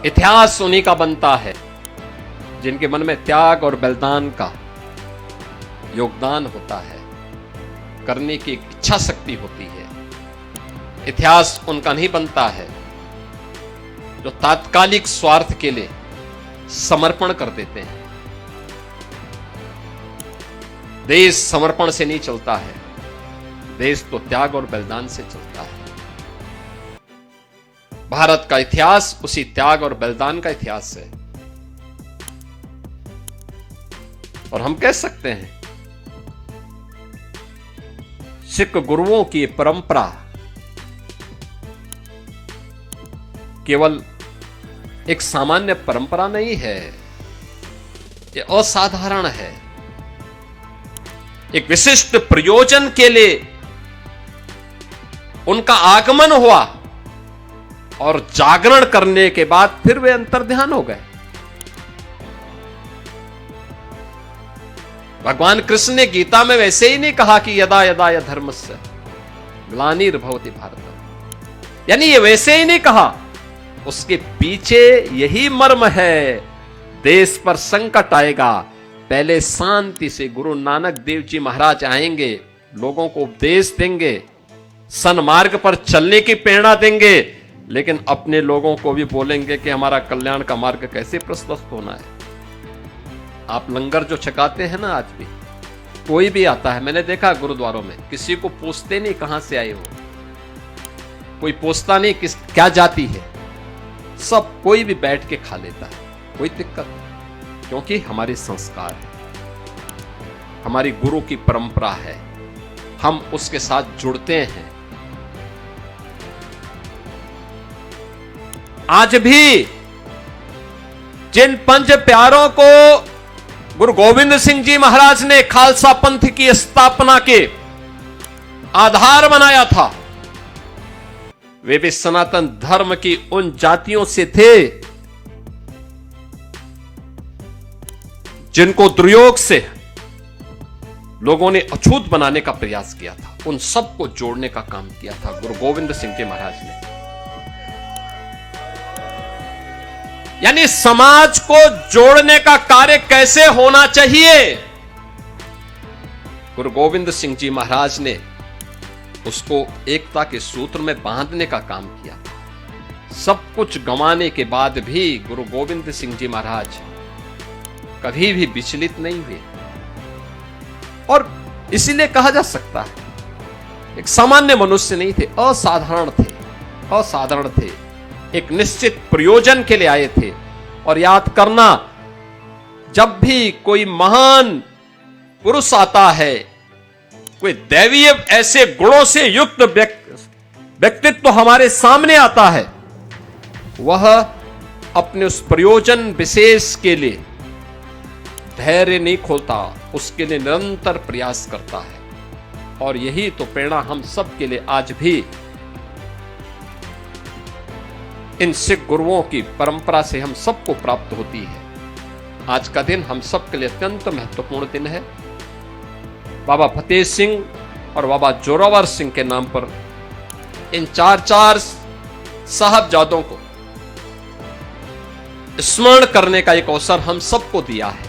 इतिहास उन्हीं का बनता है जिनके मन में त्याग और बलिदान का योगदान होता है, करने की इच्छा शक्ति होती है। इतिहास उनका नहीं बनता है जो तात्कालिक स्वार्थ के लिए समर्पण कर देते हैं। देश समर्पण से नहीं चलता है, देश तो त्याग और बलिदान से चलता है। भारत का इतिहास उसी त्याग और बलिदान का इतिहास है। और हम कह सकते हैं सिख गुरुओं की परंपरा केवल एक सामान्य परंपरा नहीं है, यह असाधारण है। एक विशिष्ट प्रयोजन के लिए उनका आगमन हुआ और जागरण करने के बाद फिर वे अंतर्ध्यान हो गए। भगवान कृष्ण ने गीता में वैसे ही नहीं कहा कि यदा यदा य धर्मस्य ग्लानिर्भवति भारत, यानी ये वैसे ही नहीं कहा। उसके पीछे यही मर्म है, देश पर संकट आएगा, पहले शांति से गुरु नानक देव जी महाराज आएंगे, लोगों को उपदेश देंगे, सन्मार्ग पर चलने की प्रेरणा देंगे, लेकिन अपने लोगों को भी बोलेंगे कि हमारा कल्याण का मार्ग कैसे प्रशस्त होना है। आप लंगर जो छकाते हैं ना, आज भी कोई भी आता है, मैंने देखा गुरुद्वारों में, किसी को पूछते नहीं कहां से आए हो, कोई पूछता नहीं किस क्या जाति है, सब कोई भी बैठ के खा लेता है, कोई दिक्कत नहीं, क्योंकि हमारे संस्कार है, हमारी गुरु की परंपरा है, हम उसके साथ जुड़ते हैं। आज भी जिन पंच प्यारों को गुरु गोविंद सिंह जी महाराज ने खालसा पंथ की स्थापना के आधार बनाया था, वे भी सनातन धर्म की उन जातियों से थे जिनको दुर्योग से लोगों ने अछूत बनाने का प्रयास किया था। उन सबको जोड़ने का काम किया था गुरु गोविंद सिंह जी महाराज ने। यानी समाज को जोड़ने का कार्य कैसे होना चाहिए, गुरु गोविंद सिंह जी महाराज ने उसको एकता के सूत्र में बांधने का काम किया। सब कुछ गंवाने के बाद भी गुरु गोविंद सिंह जी महाराज कभी भी विचलित नहीं हुए, और इसीलिए कहा जा सकता है एक सामान्य मनुष्य नहीं थे, असाधारण थे, असाधारण थे, एक निश्चित प्रयोजन के लिए आए थे। और याद करना, जब भी कोई महान पुरुष आता है, कोई दैवीय ऐसे गुणों से युक्त व्यक्तित्व हमारे सामने आता है, वह अपने उस प्रयोजन विशेष के लिए धैर्य नहीं खोलता, उसके लिए निरंतर प्रयास करता है। और यही तो प्रेरणा हम सब के लिए आज भी इन सिख गुरुओं की परंपरा से हम सबको प्राप्त होती है। आज का दिन हम सब के लिए अत्यंत महत्वपूर्ण दिन है। बाबा फतेह सिंह और बाबा जोरावर सिंह के नाम पर इन चार साहबजादों को स्मरण करने का एक अवसर हम सबको दिया है।